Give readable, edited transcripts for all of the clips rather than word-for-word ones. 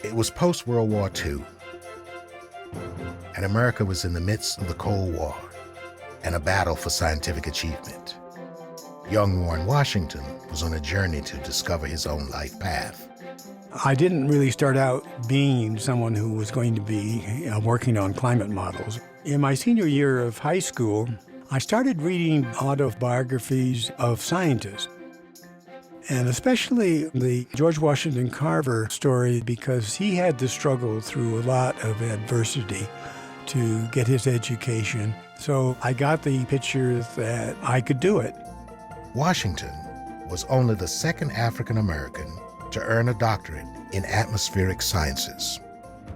It was post-World War II, and America was in the midst of the Cold War and a battle for scientific achievement. Young Warren Washington was on a journey to discover his own life path. I didn't really start out being someone who was going to be working on climate models. In my senior year of high school, I started reading autobiographies of scientists, and especially the George Washington Carver story, because he had to struggle through a lot of adversity to get his education. So I got the picture that I could do it. Washington was only the second African American to earn a doctorate in atmospheric sciences.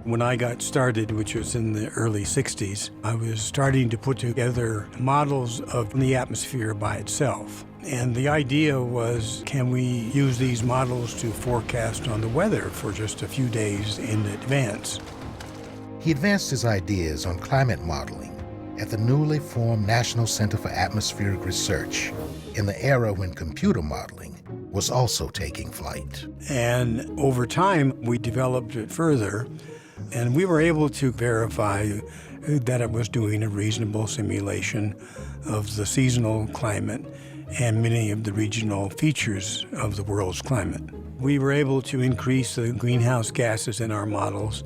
When I got started, which was in the early 60s, I was starting to put together models of the atmosphere by itself. And the idea was, can we use these models to forecast on the weather for just a few days in advance? He advanced his ideas on climate modeling at the newly formed National Center for Atmospheric Research in the era when computer modeling was also taking flight. And over time, we developed it further, and we were able to verify that it was doing a reasonable simulation of the seasonal climate and many of the regional features of the world's climate. We were able to increase the greenhouse gases in our models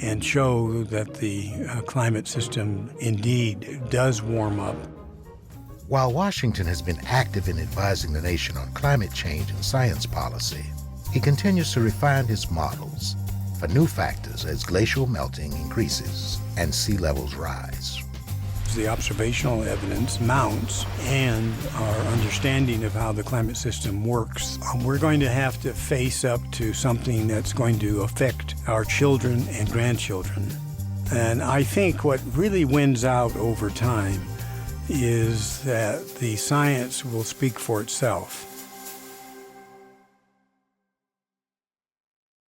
and show that the climate system indeed does warm up. While Washington has been active in advising the nation on climate change and science policy, he continues to refine his models for new factors as glacial melting increases and sea levels rise. The observational evidence mounts and our understanding of how the climate system works. We're going to have to face up to something that's going to affect our children and grandchildren. And I think what really wins out over time is that the science will speak for itself.